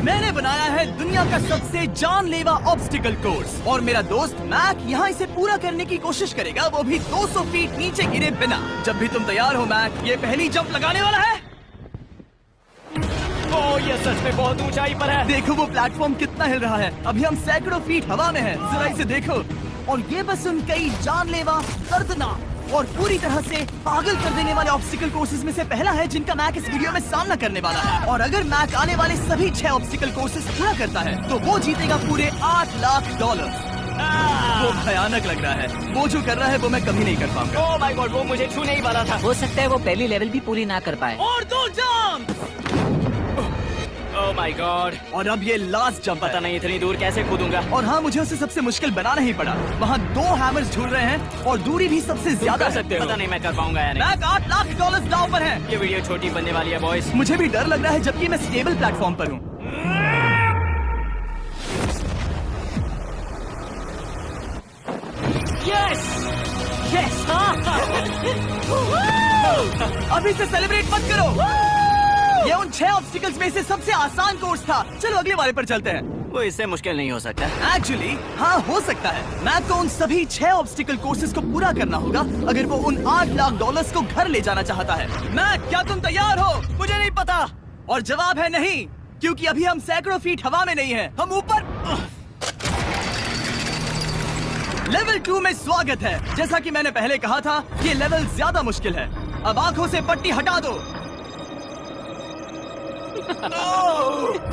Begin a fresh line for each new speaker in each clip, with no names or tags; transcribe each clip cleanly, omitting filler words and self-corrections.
मैंने बनाया है दुनिया का सबसे जानलेवा ऑब्स्टिकल कोर्स और मेरा दोस्त मैक यहाँ इसे पूरा करने की कोशिश करेगा, वो भी 200 फीट नीचे गिरे बिना। जब भी तुम तैयार हो मैक, ये पहली जंप लगाने वाला है।
ओह, ये सच में बहुत ऊंचाई पर है।
देखो वो प्लेटफॉर्म कितना हिल रहा है। अभी हम सैकड़ों फीट हवा में हैं। जरा इसे देखो। और ये बस उन कई जानलेवा, दर्दनाक और पूरी तरह से पागल कर देने वाले ऑब्स्टिकल कोर्सेज में से पहला है जिनका मैक इस वीडियो में सामना करने वाला है। और अगर मैक आने वाले सभी 6 ऑब्स्टिकल कोर्सेज पूरा करता है तो वो जीतेगा पूरे $8 लाख। वो भयानक लग रहा है। वो जो कर रहा है वो मैं कभी नहीं कर पाऊंगा।
ओह माय गॉड, वो मुझे छूने ही वाला था।
हो सकता है वो पहली लेवल भी पूरी ना कर पाए।
और 2 जंप।
Oh my God.
और अब ये लास्ट जंप।
पता नहीं इतनी दूर कैसे कूदूंगा।
और हाँ, मुझे उसे सबसे मुश्किल बनाना ही पड़ा। वहाँ 2 हैमर्स झूल रहे हैं और दूरी भी सबसे ज्यादा
कर सकते हो। पता नहीं मैं कर पाऊंगा या नहीं।
मैक $8 लाख दांव पर है।
ये वीडियो छोटी बनने वाली है बॉयज।
मुझे भी डर लग रहा है जबकि मैं स्टेबल प्लेटफॉर्म पर हूँ।
Yes yes.
अभी से सेलिब्रेट मत करो। ये उन 6 ऑब्स्टिकल्स में से सबसे आसान कोर्स था। चलो अगले वाले पर चलते हैं।
वो इससे मुश्किल नहीं हो सकता।
एक्चुअली हाँ, हो सकता है। मैक को उन सभी 6 ऑब्स्टिकल कोर्सेज को पूरा करना होगा अगर वो उन $8 लाख को घर ले जाना चाहता है। मैक, क्या तुम तैयार हो?
मुझे नहीं पता।
और जवाब है नहीं, क्योंकि अभी हम सैकड़ों फीट हवा में नहीं हैं। हम ऊपर। लेवल 2 में स्वागत है। जैसा कि मैंने पहले कहा था, ये लेवल ज्यादा मुश्किल है। अब आंखों से पट्टी हटा दो।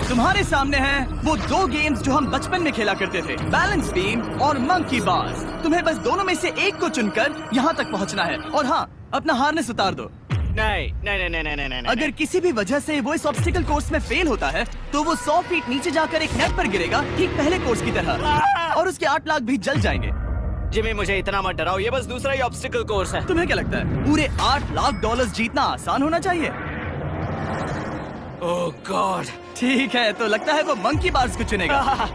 तुम्हारे सामने हैं वो 2 गेम्स जो हम बचपन में खेला करते थे, बैलेंस बीम और मंकी बार्स। तुम्हें बस दोनों में से एक को चुनकर यहाँ तक पहुँचना है। और हाँ, अपना हार्नेस उतार दो।
नहीं नहीं नहीं नहीं नहीं।
अगर किसी भी वजह से वो इस ऑब्स्टिकल कोर्स में फेल होता है तो वो 100 फीट नीचे जाकर एक नेट पर गिरेगा, ठीक पहले कोर्स की तरह, और उसके 8 लाख भी जल जाएंगे।
जिमी, मुझे इतना मत डराओ। ये बस दूसरा ही ऑब्स्टिकल कोर्स है।
तुम्हें क्या लगता है पूरे $8 लाख जीतना आसान होना चाहिए?
ओह गॉड।
ठीक है, तो लगता है वो मंकी बार्स को चुनेगा।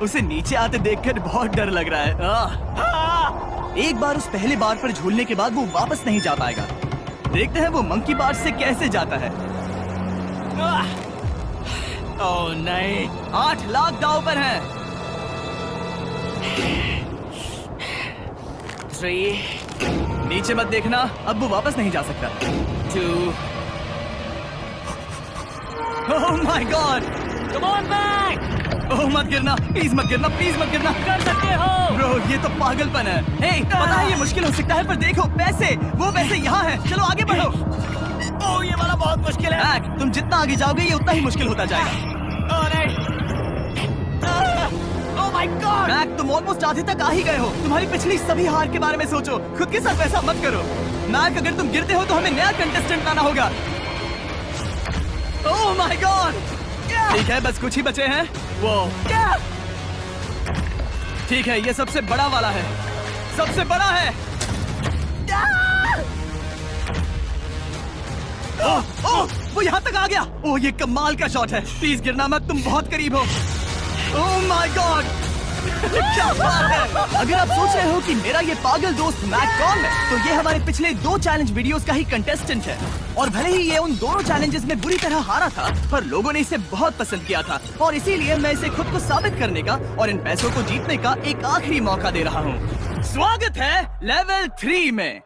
उसे नीचे आते देखकर बहुत डर लग रहा है। एक बार उस पहले बार पर झूलने के बाद वो वापस नहीं जा पाएगा। देखते हैं वो मंकी बार्स से कैसे जाता है।
ओह नहीं।
8 लाख दांव पर हैं।
3
नीचे मत देखना, अब वो वापस नहीं जा सकता।
2
oh my god.
Come on back.
Oh मत गिरना, प्लीज मत गिरना, प्लीज मत गिरना।
कर सकते हो।
ब्रो, ये तो पागलपन है। हे, पता है ये मुश्किल हो सकता है, पर देखो पैसे, वो पैसे यहाँ हैं। चलो आगे बढ़ो।
ओह, ये वाला बहुत मुश्किल है।
मैक, तुम जितना आगे जाओगे ये उतना ही मुश्किल होता जाएगा।
ओह नहीं। ओह माय गॉड।
मैक, तुम ऑलमोस्ट आधे तक आ ही गए हो। तुम्हारी पिछली सभी हार के बारे में सोचो। खुद के साथ ऐसा मत करो। मैक, अगर तुम गिरते हो तो हमें नया कंटेस्टेंट लाना होगा। ओह माय गॉड। ठीक है, बस कुछ ही बचे हैं। वो ठीक है, ये सबसे बड़ा वाला है। सबसे बड़ा है। ओह, ओह, वो यहाँ तक आ गया। ओह, ये कमाल का शॉट है। प्लीज गिरना मत, तुम बहुत करीब हो। ओह माय गॉड। क्या बात है। अगर आप सोच रहे हो कि मेरा ये पागल दोस्त मैक कौन है, तो ये हमारे पिछले 2 चैलेंज वीडियोस का ही कंटेस्टेंट है। और भले ही ये उन दोनों चैलेंजेस में बुरी तरह हारा था, पर लोगों ने इसे बहुत पसंद किया था और इसीलिए मैं इसे खुद को साबित करने का और इन पैसों को जीतने का एक आखिरी मौका दे रहा हूँ। स्वागत है लेवल 3 में।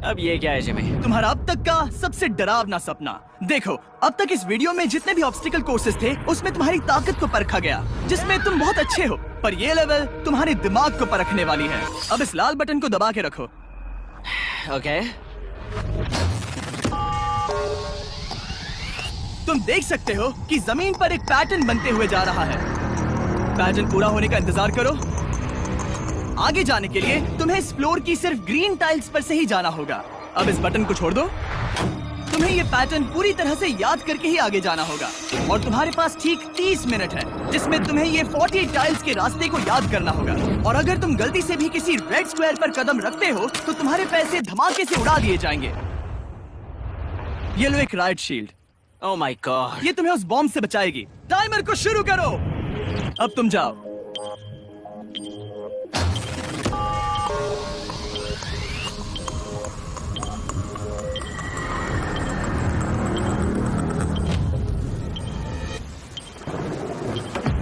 अब ये क्या है जिमी?
तुम्हारा अब तक का सबसे डरावना सपना। देखो, अब तक इस वीडियो में जितने भी ऑब्स्टिकल कोर्सेज थे उसमें तुम्हारी ताकत को परखा गया, जिसमें तुम बहुत अच्छे हो। पर ये लेवल तुम्हारे दिमाग को परखने वाली है। अब इस लाल बटन को दबा के रखो।
ओके।
तुम देख सकते हो कि जमीन पर एक पैटर्न बनते हुए जा रहा है। पैटर्न पूरा होने का इंतजार करो। आगे जाने के लिए तुम्हें इस फ्लोर की सिर्फ ग्रीन टाइल्स पर से ही जाना होगा। अब इस बटन को छोड़ दो। तुम्हें ये पैटर्न पूरी तरह से याद करके ही आगे जाना होगा और तुम्हारे पास ठीक 30 मिनट है, जिसमें तुम्हें ये 40 टाइल्स के रास्ते को याद करना होगा। और अगर तुम गलती से भी किसी रेड स्क्वायर पर कदम रखते हो तो तुम्हारे पैसे धमाके से उड़ा दिए जाएंगे। ये लो एक right shield.
Oh my God.
ये तुम्हें उस बॉम्ब से बचाएगी। टाइमर को शुरू करो। अब तुम जाओ।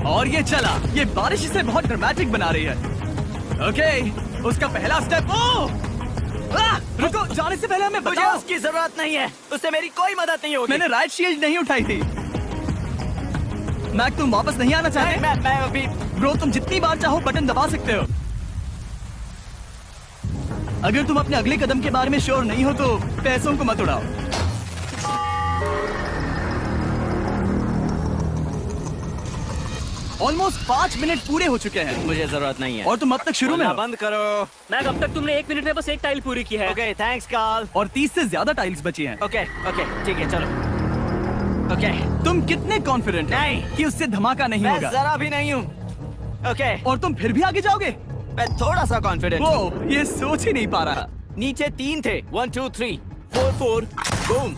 और ये चला। ये बारिश इसे बहुत ड्रामेटिक बना रही है। ओके, उसका पहला स्टेप। रुको, जाने से पहले हमें
मुझे
बताओ।
उसकी जरूरत नहीं है, उससे मेरी कोई मदद नहीं होगी।
मैंने राइट शील्ड नहीं उठाई थी। मैक, तुम वापस नहीं आना चाहते?
मैं अभी।
ब्रो, तुम जितनी बार चाहो बटन दबा सकते हो। अगर तुम अपने अगले कदम के बारे में श्योर नहीं हो तो पैसों को मत उड़ाओ। ऑलमोस्ट 5 मिनट पूरे हो चुके हैं
मुझे जरूरत नहीं है।
और तुम अब तक शुरू में
बोलना
हो।
बंद करो।
मैक, अब तक तुमने 1 मिनट में बस एक टाइल पूरी की है।
Okay, thanks Carl.
और 30 से ज्यादा टाइल्स बची हैं।
ओके ओके, ठीक है, चलो। ओके,
तुम कितने कॉन्फिडेंट हो
नहीं।
कि उससे धमाका नहीं
मैं
होगा?
जरा भी नहीं हूँ। ओके,
और तुम फिर भी आगे जाओगे?
मैं थोड़ा सा कॉन्फिडेंट हूँ।
वो ये सोच ही नहीं पा रहा।
नीचे 3 थे। 1 2 3 4 4 बूम।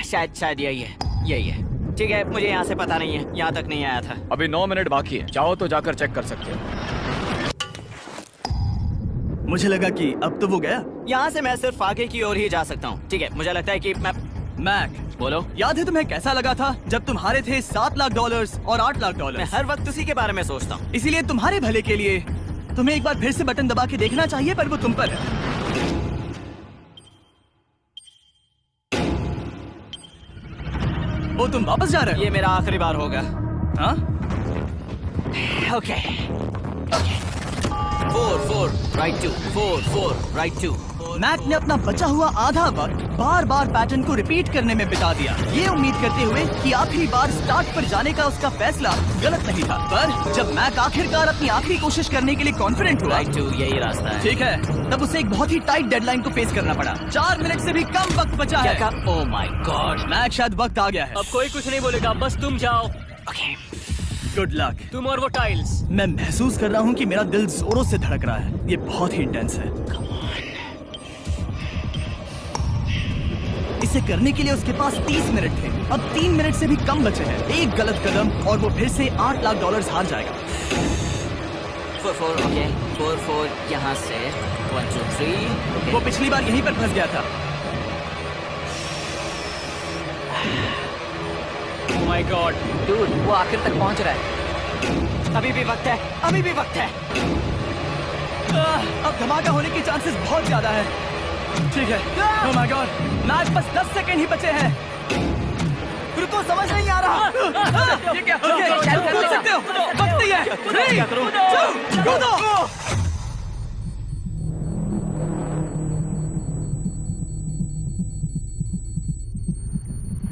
शायद यही है। ठीक है, मुझे यहाँ से पता नहीं है, यहाँ तक नहीं आया था।
अभी 9 मिनट बाकी है, चाहो तो जाकर चेक कर सकते हो।
मुझे लगा कि अब तो वो गया।
यहाँ से मैं सिर्फ आगे की ओर ही जा सकता हूँ। ठीक है, मुझे लगता है कि मैं।
मैक,
बोलो।
याद है तुम्हें कैसा लगा था जब तुम हारे थे $7 लाख और $8 लाख?
मैं हर वक्त उसी के बारे में सोचता हूँ।
इसीलिए तुम्हारे भले के लिए तुम्हें एक बार फिर से बटन दबा के देखना चाहिए, पर वो तुम पर है। वो तुम वापस जा रहे हो?
ये मेरा आखिरी बार होगा।
हाँ?
Okay 4 4 right 2 4 4 right 2।
मैक ने अपना बचा हुआ आधा वक्त बार बार पैटर्न को रिपीट करने में बिता दिया, ये उम्मीद करते हुए कि आखिरी बार स्टार्ट पर जाने का उसका फैसला गलत नहीं था। पर जब मैक आखिरकार अपनी आखिरी कोशिश करने के लिए कॉन्फिडेंट हुआ,
राइट 2 यही रास्ता है।
ठीक है, तब उसे एक बहुत ही टाइट डेडलाइन को फेस करना पड़ा। 4 मिनट से भी कम वक्त बचा है।
ओह माय गॉड।
मैक, शायद वक्त आ गया है।
अब कोई कुछ नहीं बोलेगा, बस तुम जाओ।
Okay,
good luck.
तुम और वो टाइल्स।
मैं महसूस कर रहा हूँ कि मेरा दिल जोरों से धड़क रहा है। ये बहुत ही इंटेंस है। इसे करने के लिए उसके पास 30 मिनट थे। अब 3 मिनट से भी कम बचे हैं। एक गलत कदम और वो फिर से $8 लाख हार जाएगा।
4 4 ओके 4 4 यहाँ से 1 2 3।
वो पिछली बार यहीं पर फंस गया था।
ओह माय गॉड।
डूड, वो आखिर तक पहुंच रहा है।
अभी भी वक्त है, अभी भी वक्त है।
अब धमाका होने के चांसेस बहुत ज्यादा है। ठीक है। ओह माय गॉड, मैच बस 10 सेकंड ही बचे हैं।
रुको, समझ नहीं आ रहा।
ये क्या? ओके, कूद सकते हो। वक्त ही है। 3
क्या करूं?
2 कूदो।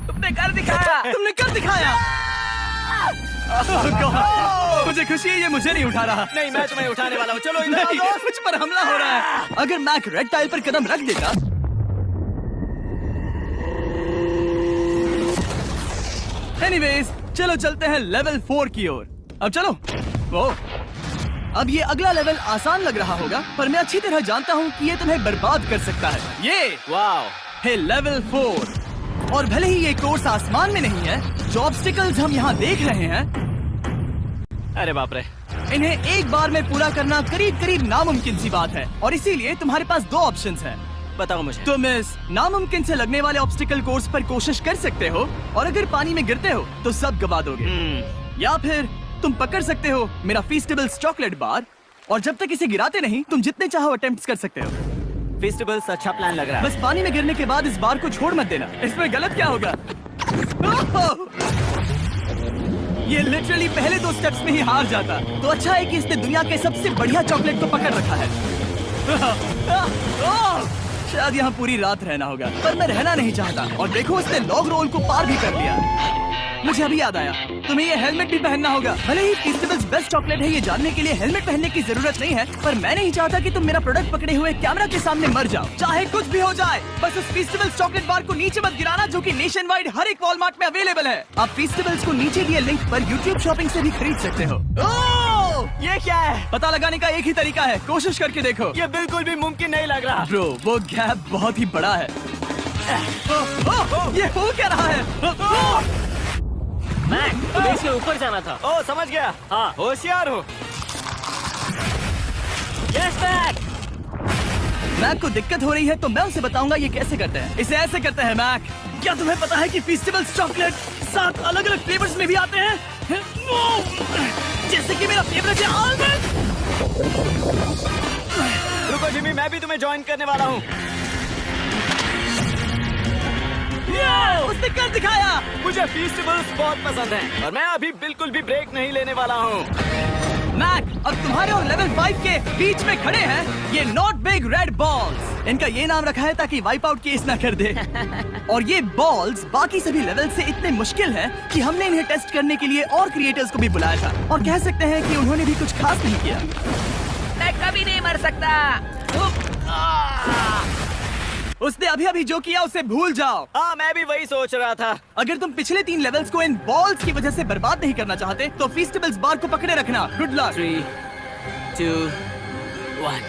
तुमने कर दिखाया।
तुमने कर दिखाया। Oh God, मुझे खुशी है ये मुझे नहीं उठा रहा।
नहीं, मैं तुम्हें उठाने वाला हूँ। चलो इधर आ
नहीं,
जाओ।
मुझ पर हमला हो रहा है। अगर मैक रेड टाइल पर कदम रख देता। एनीवेज, चलो चलते हैं लेवल 4 की ओर। अब चलो। वो अब ये अगला लेवल आसान लग रहा होगा, पर मैं अच्छी तरह जानता हूँ कि ये तुम्हें बर्बाद कर सकता है। ये
वाओ,
है लेवल 4। और भले ही ये कोर्स आसमान में नहीं है, जो ऑब्स्टिकल्स हम यहाँ देख रहे हैं,
अरे बाप रे।
इन्हें एक बार में पूरा करना करीब करीब नामुमकिन सी बात है। और इसीलिए तुम्हारे पास 2 ऑप्शंस हैं।
बताओ मुझे।
तुम इस नामुमकिन से लगने वाले ऑब्स्टिकल कोर्स पर कोशिश कर सकते हो, और अगर पानी में गिरते हो तो सब गवा दोगे। या फिर तुम पकड़ सकते हो मेरा फीस्टेबल्स चॉकलेट बार, और जब तक इसे गिराते नहीं तुम जितने चाहो अटेम्प्ट्स कर सकते हो।
फेस्टिवल्स अच्छा प्लान लग रहा है।
बस पानी में गिरने के बाद इस बार को छोड़ मत देना। इसमें गलत क्या होगा? ओह! ये लिटरली पहले 2 स्टेप्स में ही हार जाता। तो अच्छा है कि इसने दुनिया के सबसे बढ़िया चॉकलेट को पकड़ रखा है। ओह! शायद यहाँ पूरी रात रहना होगा, पर मैं रहना नहीं चाहता। और देखो, इसने लॉग रोल को पार भी कर लिया। मुझे अभी याद आया, तुम्हें ये हेलमेट भी पहनना होगा। भले ही फेस्टिवल्स बेस्ट चॉकलेट है ये जानने के लिए हेलमेट पहनने की जरूरत नहीं है, पर मैं नहीं चाहता कि तुम मेरा प्रोडक्ट पकड़े हुए कैमरा के सामने मर जाओ। चाहे कुछ भी हो जाए, बस उस फेस्टिवल्स चॉकलेट बार को नीचे मत गिराना, जो कि नेशन वाइड हर एक वॉलमार्ट में अवेलेबल है। आप फेस्टिवल्स को नीचे दिए लिंक पर YouTube शॉपिंग से भी खरीद सकते हो। ओह!
ये क्या है?
पता लगाने का एक ही तरीका है, कोशिश करके देखो।
ये बिल्कुल भी मुमकिन नहीं लग रहा।
ब्रो, वो गैप बहुत ही बड़ा है। ये हो क्या रहा है?
मैक, तुम्हें इसके ऊपर जाना था।
ओ, समझ गया।
हाँ।
होशियार हो।
Yes Mac.
मैक को दिक्कत हो रही है तो मैं उसे बताऊंगा ये कैसे करते हैं। इसे ऐसे करते हैं मैक। क्या तुम्हें पता है कि फेस्टिवल्स चॉकलेट 7 अलग अलग फ्लेवर्स में भी आते हैं, जैसे कि मेरा फेवरेट है आलमंड।
रुको जिमी, मैं भी तुम्हें ज्वाइन करने वाला हूँ।
उसने कर दिखाया।
मुझे फीस्टेबल्स बहुत पसंद हैं और मैं अभी बिल्कुल भी ब्रेक नहीं लेने वाला हूँ।
मैक, अब तुम्हारे और लेवल 5 के बीच में खड़े हैं ये नॉट बिग रेड बॉल्स। इनका ये नाम रखा है ताकि वाइप आउट केस ना कर दे। और ये बॉल्स बाकी सभी लेवल से इतने मुश्किल हैं कि हमने इन्हें टेस्ट करने के लिए और क्रिएटर्स को भी बुलाया था, और कह सकते हैं कि उन्होंने भी कुछ खास नहीं किया।
मैं कभी नहीं मर सकता।
उसने अभी अभी जो किया उसे भूल जाओ।
हाँ, मैं भी वही सोच रहा था।
अगर तुम पिछले 3 लेवल्स को इन बॉल्स की वजह से बर्बाद नहीं करना चाहते तो फीस्टेबल्स बार को पकड़े रखना। Good luck.
3, 2, 1।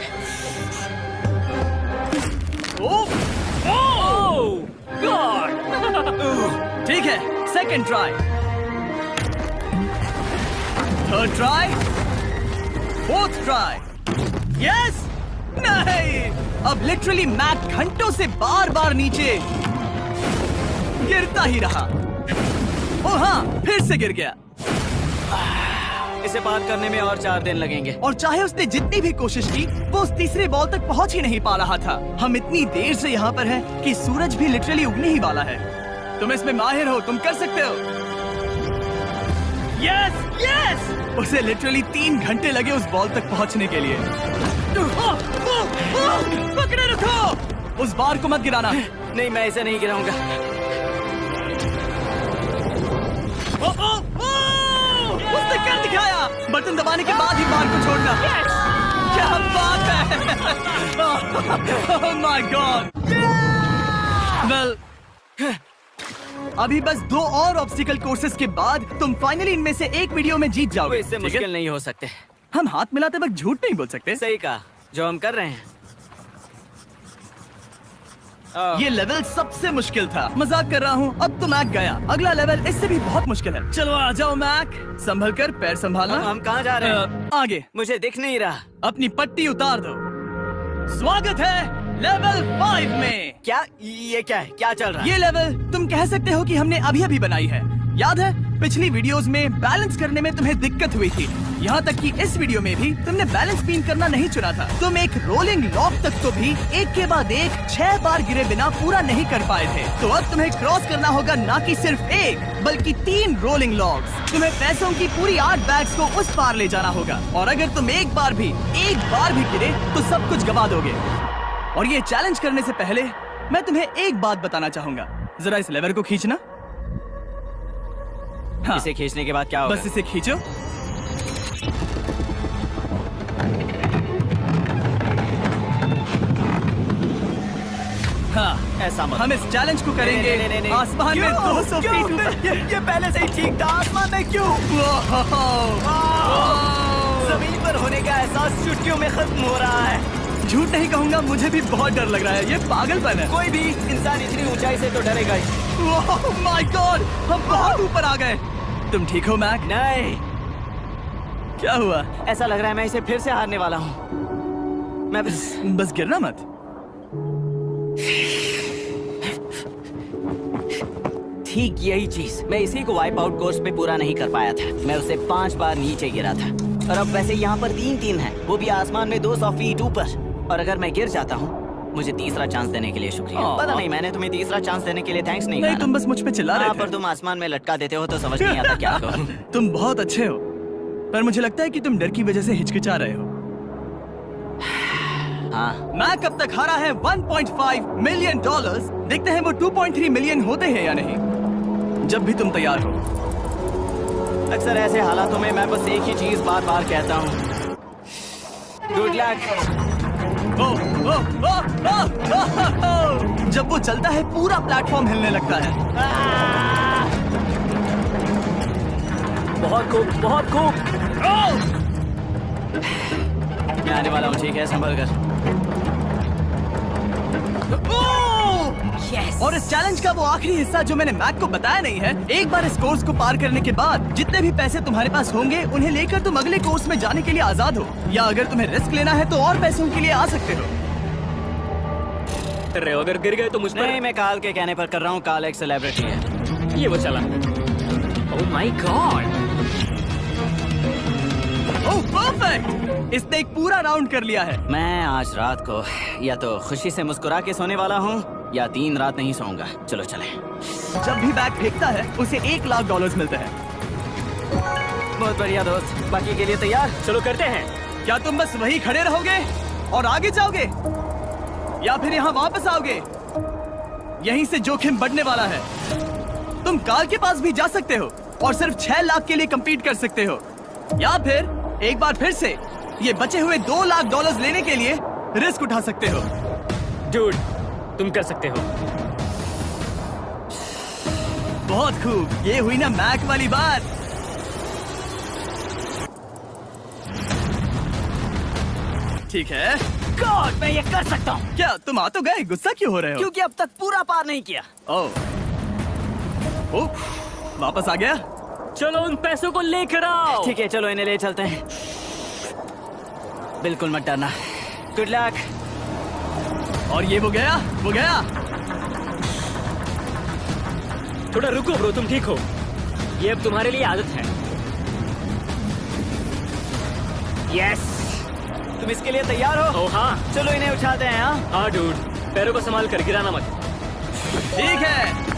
ठीक है, second try, third try, fourth try. Yes, नहीं, अब लिटरली मैक घंटों से बार बार नीचे गिरता ही रहा। ओ हाँ, फिर से गिर गया।
इसे पार करने में और 4 दिन लगेंगे।
और चाहे उसने जितनी भी कोशिश की, वो उस तीसरे बॉल तक पहुंच ही नहीं पा रहा था। हम इतनी देर से यहाँ पर हैं कि सूरज भी लिटरली उगने ही वाला है। तुम इसमें माहिर हो, तुम कर सकते हो। Yes, yes! उसे लिटरली 3 घंटे लगे उस बॉल तक पहुंचने के लिए। पकड़े रखो, उस बार को मत गिराना।
नहीं, मैं इसे नहीं गिराऊंगा।
उसने कर दिखाया। बटन दबाने के बाद ही बार को छोड़ना। क्या बात है। Oh my God. Well, अभी बस 2 और ऑब्स्टिकल कोर्सेस के बाद तुम फाइनली इनमें से एक वीडियो में जीत
वो
जाओगे।
इससे
ठीक है?
मुश्किल नहीं हो सकते।
हम हाथ मिलाते वक्त झूठ नहीं बोल सकते।
सही कहा, जो हम कर रहे हैं।
ये लेवल सबसे मुश्किल था। मजाक कर रहा हूँ। अब तो मैक गया। अगला लेवल इससे भी बहुत मुश्किल है। चलो आ जाओ मैक, संभल कर, पैर संभालना।
हम कहाँ जा रहे हैं?
आगे।
मुझे दिख नहीं रहा।
अपनी पट्टी उतार दो। स्वागत है लेवल 5 में।
क्या ये क्या है? क्या चल रहा है?
ये लेवल तुम कह सकते हो कि हमने अभी अभी बनाई है। याद है पिछली वीडियोस में बैलेंस करने में तुम्हें दिक्कत हुई थी, यहाँ तक कि इस वीडियो में भी तुमने बैलेंस बीन करना नहीं चुना था। तुम एक रोलिंग लॉक तक तो भी एक के बाद एक 6 बार गिरे बिना पूरा नहीं कर पाए थे। तो अब तुम्हें क्रॉस करना होगा ना कि सिर्फ एक बल्कि 3 रोलिंग लॉक्स। तुम्हें पैसों की पूरी 8 बैग्स को उस पार ले जाना होगा, और अगर तुम एक बार भी गिरे तो सब कुछ गवा दोगे। और ये चैलेंज करने से पहले मैं तुम्हें एक बात बताना चाहूंगा। जरा इस लेवर को खींचना। हाँ,
इसे खींचने के बाद क्या होगा?
बस इसे खींचो। हाँ,
ऐसा मत।
हम इस चैलेंज को करेंगे
नहीं।
आसमान में 200 फीट ऊपर।
ये पहले से ही ठीक था। आसमान में क्यों? जमीन पर होने का एहसास चुटकियों में खत्म हो रहा है।
झूठ नहीं कहूंगा, मुझे भी बहुत डर लग रहा है। ये पागलपन है।
कोई भी इंसान इतनी ऊंचाई से तो डरेगा ही।
ओह माय गॉड, हम बहुत ऊपर आ गए। तुम ठीक हो मैक?
नहीं,
क्या हुआ?
ऐसा लग रहा है मैं इसे फिर से हारने वाला हूँ। मैं
बस गिरना मत।
ठीक यही चीज मैं इसी को वाइप आउट कोर्स पे पूरा नहीं कर पाया था। मैं उसे 5 बार नीचे गिरा था, और अब वैसे यहाँ पर 3 है, वो भी आसमान में 200 फीट ऊपर। और अगर मैं गिर जाता हूँ, मुझे तीसरा चांस देने के लिए शुक्रिया। पता नहीं, मैंने तुम्हें तीसरा चांस देने के लिए थैंक्स नहीं
नहीं,
कहा।
तुम बस मुझ पे चिल्ला रहे थे।
पर तुम आसमान में लटका देते हो तो समझ नहीं आता क्या करूं।
तुम बहुत अच्छे हो, पर मुझे लगता है कि तुम डर की वजह से हिचकिचा रहे हो।
हाँ,
मैक अब तक हारा है $1.5 मिलियन। देखते हैं वो 2.3 मिलियन होते हैं या नहीं। जब भी तुम तैयार हो।
अक्सर ऐसे हालातों में मैं बस एक ही चीज बार बार कहता हूँ, गुड लक।
जब वो चलता है पूरा प्लेटफॉर्म हिलने लगता है।
बहुत खूब, बहुत खूब।
मैं आने वाला हूँ, ठीक है? संभल कर।
और इस चैलेंज का वो आखिरी हिस्सा जो मैंने मैक को बताया नहीं है, एक बार इस कोर्स को पार करने के बाद जितने भी पैसे तुम्हारे पास होंगे उन्हें लेकर तुम अगले कोर्स में जाने के लिए आजाद हो, या अगर तुम्हें रिस्क लेना है तो और पैसों के लिए आ सकते हो।
अरे अगर गिर गए तो मुझ पर।
नहीं, मैं काल के कहने पर कर रहा हूँ। काल एक सेलिब्रिटी है।
ये वो चला। ओह माय गॉड।
ओह परफेक्ट, इसने एक पूरा राउंड कर लिया है।
मैं आज रात को या तो खुशी से मुस्कुरा के सोने वाला हूँ या 3 रात नहीं सोऊंगा। चलो चले।
जब भी बैग फेंकता है उसे $1,00,000 मिलते हैं।
बहुत बढ़िया दोस्त, बाकी के लिए तैयार?
चलो करते हैं।
क्या तुम बस वही खड़े रहोगे और आगे जाओगे या फिर यहाँ वापस आओगे? यहीं से जोखिम बढ़ने वाला है। तुम काल के पास भी जा सकते हो और सिर्फ 6 लाख के लिए compete कर सकते हो, या फिर एक बार फिर से ये बचे हुए $2,00,000 लेने के लिए रिस्क उठा सकते हो।
डूड, तुम कर सकते हो।
बहुत खूब, ये हुई ना मैक वाली बात। ठीक है।
गॉड, मैं ये कर सकता हूँ।
क्या तुम आ तो गए, गुस्सा क्यों हो रहे हो?
क्योंकि अब तक पूरा पार नहीं किया।
ओह, वापस आ गया।
चलो उन पैसों को लेकर आओ।
ठीक है, चलो इन्हें ले चलते हैं। बिल्कुल मत डरना। Good luck.
और ये वो गया।
थोड़ा रुको ब्रो, तुम ठीक हो? ये अब तुम्हारे लिए आदत है। यस।
तुम इसके लिए तैयार हो?
ओह हाँ।
चलो इन्हें उठाते हैं।
हाँ डूड, पैरों को संभाल कर, गिराना मत।
ठीक है।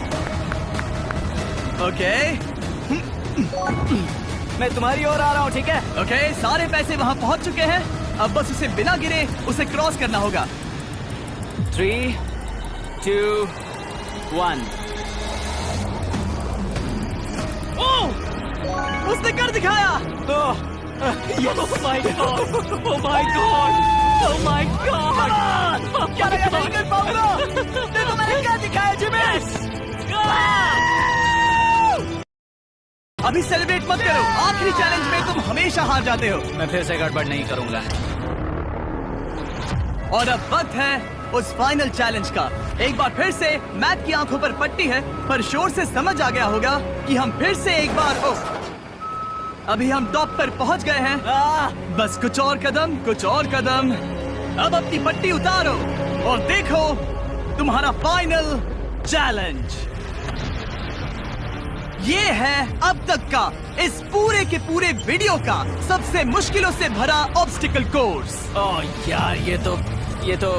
ओके
मैं तुम्हारी ओर आ रहा हूँ, ठीक है?
ओके, सारे पैसे वहाँ पहुँच चुके हैं। अब बस उसे बिना गिरे उसे क्रॉस करना होगा।
3, 2, 1।
ओह, उसने कर दिखाया।
ओह my God, oh my God, oh my God.
क्या लगा नहीं कर पाऊंगा? देखो मैंने क्या दिखाया जिमी। अभी सेलिब्रेट मत करो, आखिरी चैलेंज में तुम हमेशा हार जाते हो।
मैं फिर से गड़बड़ नहीं करूंगा।
और अब वक्त है उस फाइनल चैलेंज का। एक बार फिर से मैट की आंखों पर पट्टी है, पर शोर से समझ आ गया होगा कि हम फिर से एक बार अभी हम टॉप पर पहुंच गए हैं। बस कुछ और कदम, कुछ और कदम। अब अपनी पट्टी उतारो और देखो तुम्हारा फाइनल चैलेंज। ये है अब तक का इस पूरे के पूरे वीडियो का सबसे मुश्किलों से भरा ऑब्स्टिकल कोर्स।
ओह यार, ये तो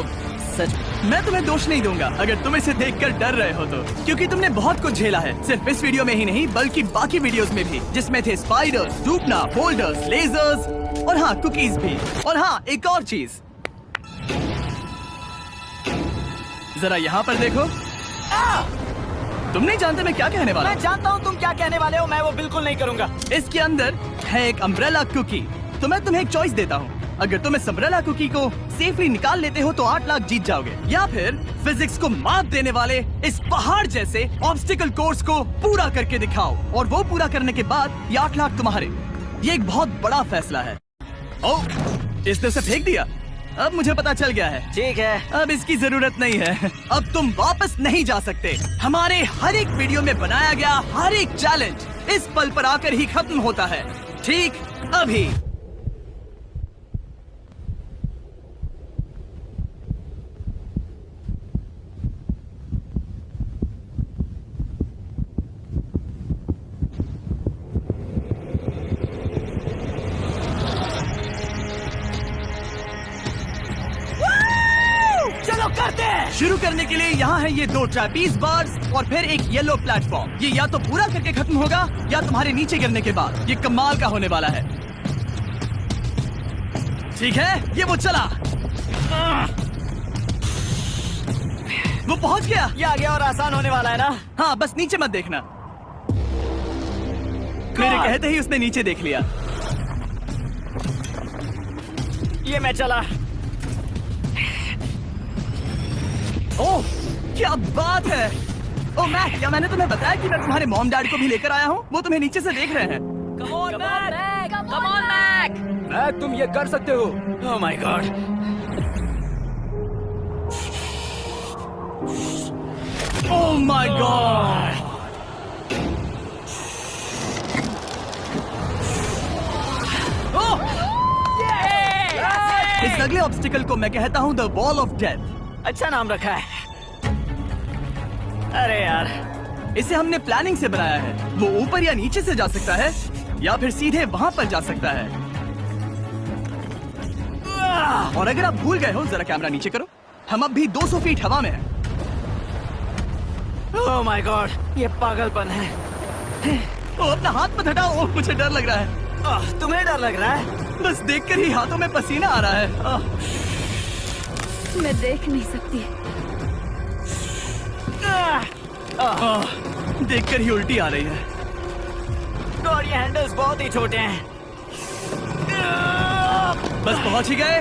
सच।
मैं तुम्हें दोष नहीं दूंगा अगर तुम इसे देखकर डर रहे हो तो, क्योंकि तुमने बहुत कुछ झेला है, सिर्फ इस वीडियो में ही नहीं बल्कि बाकी वीडियोस में भी, जिसमें थे स्पाइडर्स, डूबना, बोल्डर्स, लेजर्स और हाँ कुकीज भी। और हाँ, एक और चीज, जरा यहाँ पर देखो। तुम नहीं जानते मैं क्या कहने वाला
मैं जानता हूँ तुम क्या कहने वाले हो। मैं वो बिल्कुल नहीं करूंगा।
इसके अंदर है एक अम्ब्रेला कुकी। तो मैं तुम्हें एक चॉइस देता हूँ, अगर तुम इस अम्ब्रेला कुकी को सेफली निकाल लेते हो तो 8 लाख जीत जाओगे, या फिर फिजिक्स को मात देने वाले इस पहाड़ जैसे ऑब्स्टिकल कोर्स को पूरा करके दिखाओ और वो पूरा करने के बाद ये 8 लाख तुम्हारे। ये एक बहुत बड़ा फैसला है। ओह, इसने उसे फेंक दिया। अब मुझे पता चल गया है।
ठीक है,
अब इसकी जरूरत नहीं है। अब तुम वापस नहीं जा सकते। हमारे हर एक वीडियो में बनाया गया हर एक चैलेंज इस पल पर आकर ही खत्म होता है, ठीक अभी।
चलो करते हैं।
शुरू करने के लिए यहाँ है ये 2 ट्रैपीज बार्स और फिर एक येलो प्लेटफॉर्म। ये या तो पूरा करके खत्म होगा या तुम्हारे नीचे गिरने के बाद। ये कमाल का होने वाला है। ठीक है, ये वो चला, वो पहुंच गया।
ये आगे और आसान होने वाला है ना?
हाँ, बस नीचे मत देखना। मेरे कहते ही उसने नीचे देख लिया।
ये मैं चला।
ओह, क्या बात है। ओह मैक, क्या मैंने तुम्हें बताया कि मैं तुम्हारे मॉम डैड को भी लेकर आया हूँ? वो तुम्हें नीचे से देख रहे हैं।
Come on Mac.
मैक, तुम ये कर सकते हो।
ओह my God.
Oh my God. इस अगले ऑब्स्टिकल को मैं कहता हूँ द वॉल ऑफ डेथ।
अच्छा नाम रखा है। अरे यार,
इसे हमने प्लानिंग से बनाया है। वो ऊपर या नीचे से जा सकता है या फिर सीधे वहाँ पर जा सकता है। और अगर आप भूल गए हो, जरा कैमरा नीचे करो। हम अब भी 200 फीट हवा में हैं।
ओह माय गॉड, ये पागलपन है।
ओ, अपना हाथ मत हटाओ। ओह, मुझे डर लग रहा है।
तुम्हें डर लग रहा है?
बस देखकर ही हाथों में पसीना आ रहा है।
मैं देख नहीं सकती।
देखकर ही उल्टी आ रही है।
और ये हैंडल्स बहुत ही छोटे हैं।
बस पहुंच ही गए।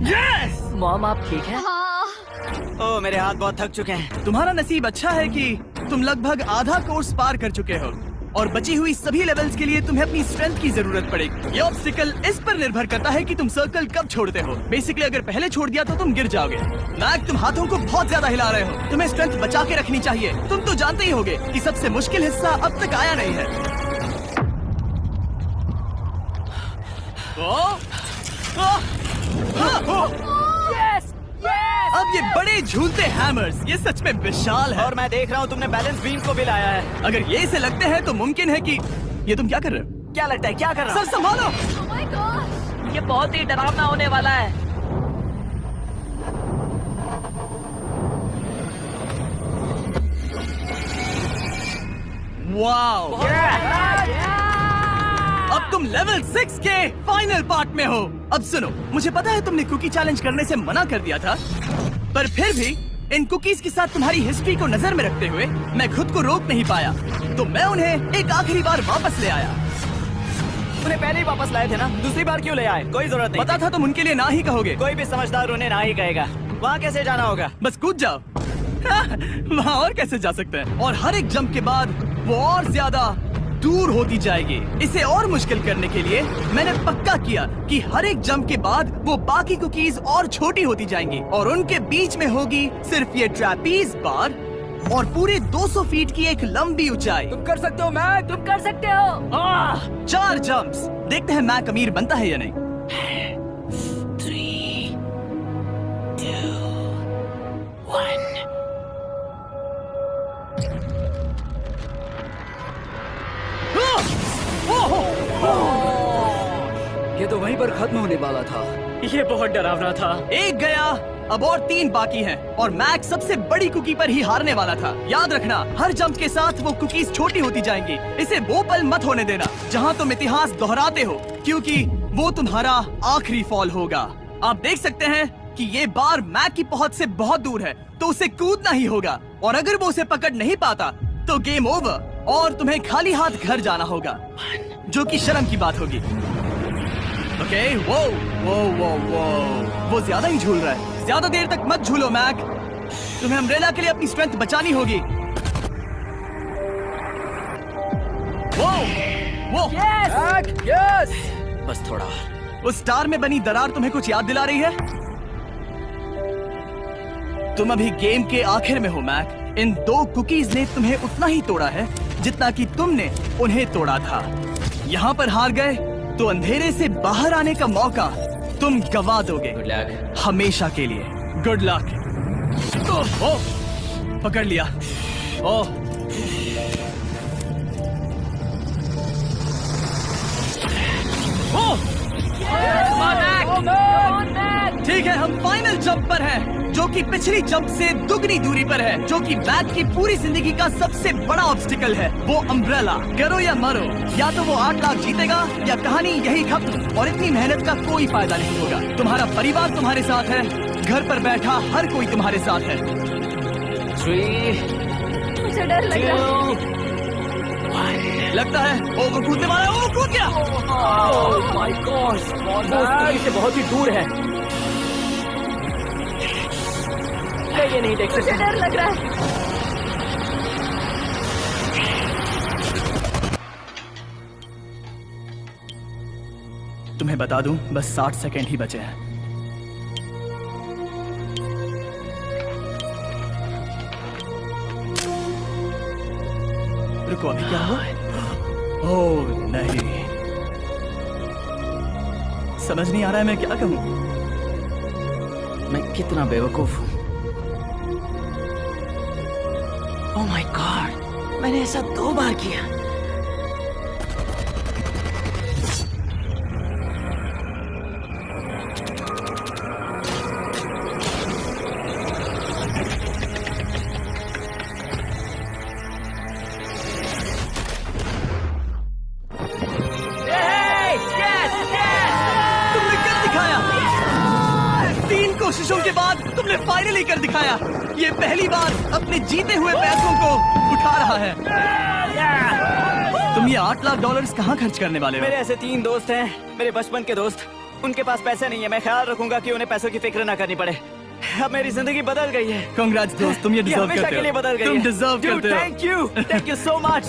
यस!
मॉम आप ठीक है?
ओह, मेरे हाथ बहुत थक चुके हैं।
तुम्हारा नसीब अच्छा है कि तुम लगभग आधा कोर्स पार कर चुके हो और बची हुई सभी लेवल्स के लिए तुम्हें अपनी स्ट्रेंथ की जरूरत पड़ेगी। ये ऑब्स्टिकल इस पर निर्भर करता है कि तुम सर्कल कब छोड़ते हो। बेसिकली अगर पहले छोड़ दिया तो तुम गिर जाओगे। मैक, तुम हाथों को बहुत ज्यादा हिला रहे हो। तुम्हें स्ट्रेंथ बचा के रखनी चाहिए। तुम तो जानते ही होगे कि सबसे मुश्किल हिस्सा अब तक आया नहीं है। अब ये बड़े झूलते हैमर्स, ये सच में विशाल है।
और मैं देख रहा हूँ तुमने बैलेंस बीम को भी लाया है।
अगर ये इसे लगते हैं तो मुमकिन है कि ये तुम क्या कर रहे हो?
क्या लगता है, क्या कर रहा
सर संभालो।
Oh my gosh!
ये बहुत ही डरावना होने वाला है।
वाओ! अब तुम लेवल 6 के फाइनल पार्ट में हो। अब सुनो, मुझे पता है तुमने कुकी चैलेंज करने से मना कर दिया था, पर फिर भी इन कुकीज के साथ तुम्हारी हिस्ट्री को नजर में रखते हुए मैं खुद को रोक नहीं पाया, तो मैं उन्हें एक आखिरी बार वापस ले आया।
उन्हें पहले ही वापस लाए थे ना, दूसरी बार क्यों ले आए? कोई जरूरत नहीं।
पता था तुम उनके लिए ना ही कहोगे।
कोई भी समझदार उन्हें ना ही कहेगा। वहाँ कैसे जाना होगा?
बस कूद जाओ। वहाँ और कैसे जा सकते हैं? और हर एक जंप के बाद वो और ज्यादा दूर होती जाएगी। इसे और मुश्किल करने के लिए मैंने पक्का किया कि हर एक जंप के बाद वो बाकी कुकीज और छोटी होती जाएंगी और उनके बीच में होगी सिर्फ ये ट्रैपीज बार और पूरे 200 फीट की एक लंबी ऊंचाई।
तुम कर सकते हो मैक।
तुम कर सकते हो।
4 जंप्स। देखते हैं मैक अमीर बनता है या नहीं।
3, 2, 1।
ये तो वहीं पर खत्म होने वाला था।
ये बहुत डरावना था।
एक गया, अब और 3 बाकी हैं और मैक सबसे बड़ी कुकी पर ही हारने वाला था। याद रखना, हर जंप के साथ वो कुकीज छोटी होती जाएंगी। इसे वो पल मत होने देना जहां तुम इतिहास दोहराते हो, क्योंकि वो तुम्हारा आखिरी फॉल होगा। आप देख सकते हैं कि ये बार मैक की पहुंच से बहुत दूर है, तो उसे कूदना ही होगा और अगर वो उसे पकड़ नहीं पाता तो गेम ओवर और तुम्हें खाली हाथ घर जाना होगा, जो कि शर्म की बात होगी। ओके, वो ज्यादा ही झूल रहा है। ज्यादा देर तक मत झूलो मैक, तुम्हें अम्ब्रेला के लिए अपनी स्ट्रेंथ बचानी होगी। वो
मैक, यस।
बस थोड़ा।
उस स्टार में बनी दरार तुम्हें कुछ याद दिला रही है? तुम अभी गेम के आखिर में हो मैक। इन 2 कुकीज ने तुम्हें उतना ही तोड़ा है जितना कि तुमने उन्हें तोड़ा था। यहाँ पर हार गए तो अंधेरे से बाहर आने का मौका तुम गवा दोगे।
Good luck.
हमेशा के लिए। Good luck. पकड़ लिया। ओह, ठीक है, हम फाइनल जंप पर हैं, जो कि पिछली जंप से दुगनी दूरी पर है, जो कि मैक की पूरी जिंदगी का सबसे बड़ा ऑब्स्टिकल है। वो अम्ब्रेला। करो या मरो, या तो वो 8 लाख जीतेगा या कहानी यही खत्म और इतनी मेहनत का कोई फायदा नहीं होगा। तुम्हारा परिवार तुम्हारे साथ है, घर पर बैठा हर कोई तुम्हारे साथ है।
3,
मुझे डर लग रहा है।
1।
लगता है वो कूदने वाला है। वो कूद गया।
ओह माय गॉड, वो स्टोरी से बहुत ही दूर है। मैं ये नहीं देख
मुझे
सकता।
डर लग रहा है।
तुम्हें बता दूं, बस 60 सेकेंड ही बचे हैं। रुको, अभी क्या हुआ? ओह नहीं, समझ नहीं आ रहा है मैं क्या कहूं।
मैं कितना बेवकूफ हूँ। ओह माय गॉड, मैंने ऐसा 2 बार किया।
तुमने कर दिखाया। 3 कोशिशों के बाद तुमने फाइनली कर दिखाया। ये पहली बार अपने जीते हुए पैसों को उठा रहा है। तुम ये $8 लाख कहाँ खर्च करने वाले हो?
मेरे ऐसे 3 दोस्त हैं, मेरे बचपन के दोस्त। उनके पास पैसे नहीं है। मैं ख्याल रखूंगा कि उन्हें पैसों की फिक्र ना करनी पड़े। अब मेरी जिंदगी बदल गई है।
कांग्रेस दोस्त, तुम ये डिजर्व
हमेशा
करते
के लिए
हो।
बदल गई
तुम
है।
डिजर्व करते हो।
Thank you so much.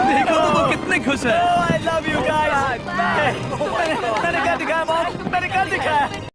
देखो तो वो कितने खुश है।
I love you guys. मैंने कर दिखाया मॉम, मैंने कर दिखाया।